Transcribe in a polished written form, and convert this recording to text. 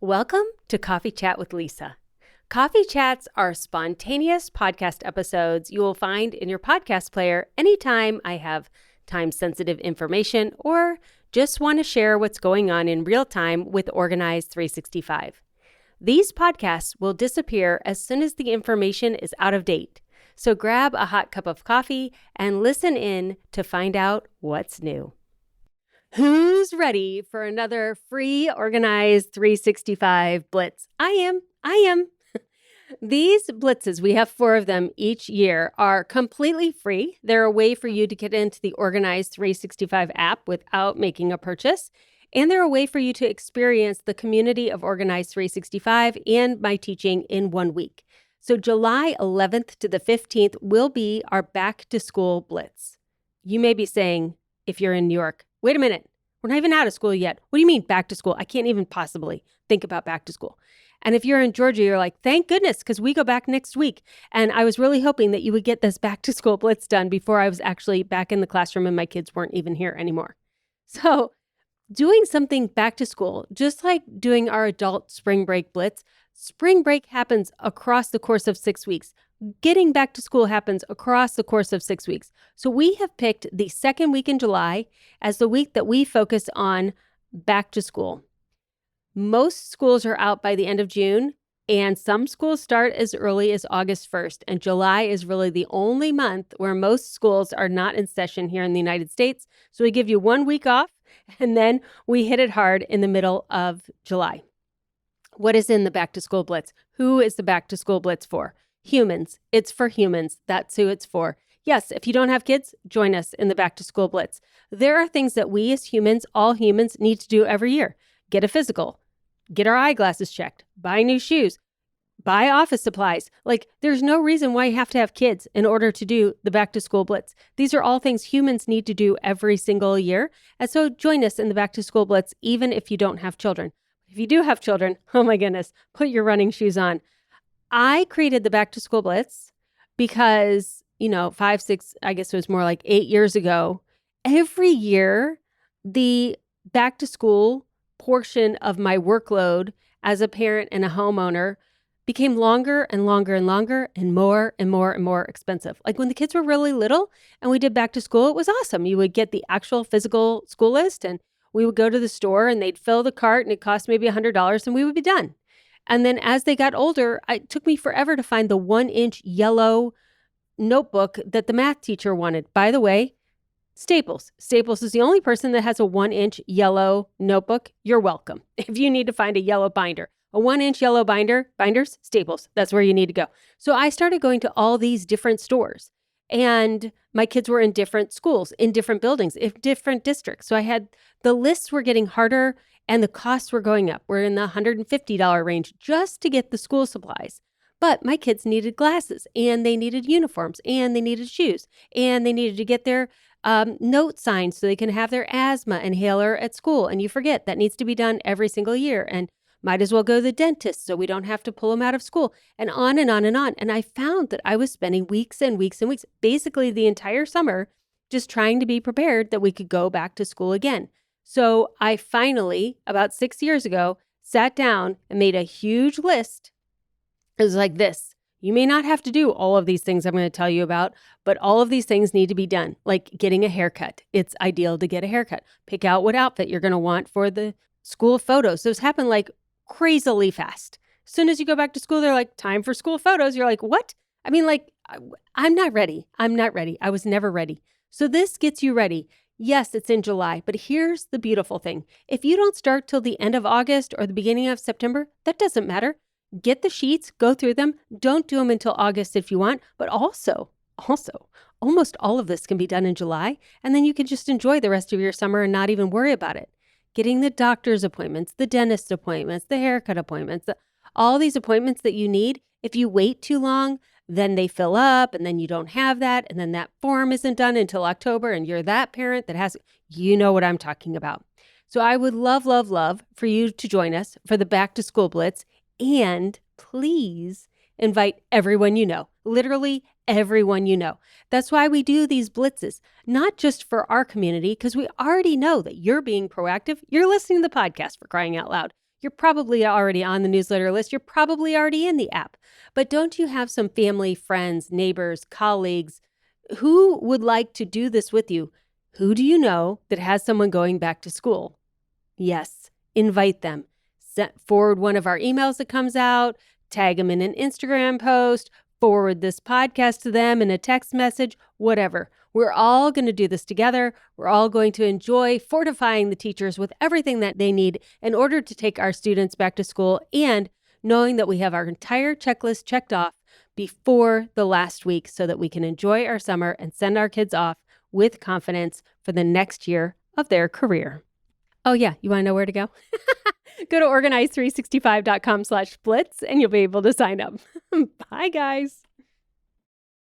Welcome to Coffee Chat with Lisa. Coffee Chats are spontaneous podcast episodes you will find in your podcast player anytime I have time-sensitive information or just want to share what's going on in real time with Organized 365. These podcasts will disappear as soon as the information is out of date. So grab a hot cup of coffee and listen in to find out what's new. Who's ready for another free Organized 365 Blitz? I am. These blitzes, we have 4 of them each year, are completely free. They're a way for you to get into the Organized 365 app without making a purchase. And they're a way for you to experience the community of Organized 365 and my teaching in 1 week. So July 11th to the 15th will be our back to school blitz. You may be saying, if you're in New York, wait a minute, we're not even out of school yet. What do you mean back to school? I can't even possibly think about back to school. And if you're in Georgia, you're like, thank goodness, because we go back next week. And I was really hoping that you would get this back to school blitz done before I was actually back in the classroom and my kids weren't even here anymore. So doing something back to school, just like doing our adult spring break blitz, spring break happens across the course of 6 weeks. Getting back to school happens across the course of 6 weeks. So we have picked the second week in July as the week that we focus on back to school. Most schools are out by the end of June, and some schools start as early as August 1st. And July is really the only month where most schools are not in session here in the United States. So we give you 1 week off, and then we hit it hard in the middle of July. What is in the back to school blitz? Who is the back to school blitz for? Humans. It's for humans. That's who it's for. Yes, if you don't have kids, join us in the back to school blitz. There are things that we as humans, all humans, need to do every year. Get a physical, get our eyeglasses checked, buy new shoes, buy office supplies. Like, there's no reason why you have to have kids in order to do the back to school blitz. These are all things humans need to do every single year. And so join us in the back to school blitz, even if you don't have children. If you do have children, oh my goodness, put your running shoes on. I created the back to school blitz because, 5, 6, I guess it was more like 8 years ago. Every year, the back to school portion of my workload as a parent and a homeowner became longer and longer and longer and more and more and more expensive. Like when the kids were really little and we did back to school, it was awesome. You would get the actual physical school list and we would go to the store and they'd fill the cart and it cost maybe $100 and we would be done. And then as they got older, it took me forever to find the 1-inch yellow notebook that the math teacher wanted. By the way, Staples. Staples is the only person that has a 1-inch yellow notebook. You're welcome. If you need to find a yellow binder, a 1-inch yellow binders, Staples, that's where you need to go. So I started going to all these different stores and my kids were in different schools, in different buildings, in different districts. So the lists were getting harder and the costs were going up. We're in the $150 range just to get the school supplies. But my kids needed glasses and they needed uniforms and they needed shoes and they needed to get their note signed so they can have their asthma inhaler at school. And you forget that needs to be done every single year. And might as well go to the dentist so we don't have to pull them out of school and on and on and on. And I found that I was spending weeks and weeks and weeks, basically the entire summer, just trying to be prepared that we could go back to school again. So I finally, about 6 years ago, sat down and made a huge list. It was like this. You may not have to do all of these things I'm going to tell you about, but all of these things need to be done, like getting a haircut. It's ideal to get a haircut. Pick out what outfit you're going to want for the school photos. Those happen like crazily fast. As soon as you go back to school, they're like, time for school photos. You're like, what? I mean, like, I'm not ready. I was never ready. So this gets you ready. Yes, it's in July, but here's the beautiful thing. If you don't start till the end of August or the beginning of September, that doesn't matter. Get the sheets, go through them. Don't do them until August if you want, but also, almost all of this can be done in July, and then you can just enjoy the rest of your summer and not even worry about it. Getting the doctor's appointments, the dentist appointments, the haircut appointments, all these appointments that you need, if you wait too long, then they fill up and then you don't have that. And then that form isn't done until October and you're that parent that has, you know what I'm talking about. So I would love, love, love for you to join us for the Back to School Blitz. And please invite everyone you know, literally everyone you know. That's why we do these blitzes, not just for our community, because we already know that you're being proactive. You're listening to the podcast, for crying out loud. You're probably already on the newsletter list. You're probably already in the app. But don't you have some family, friends, neighbors, colleagues who would like to do this with you? Who do you know that has someone going back to school? Yes, invite them. Forward one of our emails that comes out, tag them in an Instagram post, forward this podcast to them in a text message, whatever. We're all going to do this together. We're all going to enjoy fortifying the teachers with everything that they need in order to take our students back to school, and knowing that we have our entire checklist checked off before the last week so that we can enjoy our summer and send our kids off with confidence for the next year of their career. Oh yeah, you want to know where to go? Go to organize365.com/blitz and you'll be able to sign up. Bye, guys.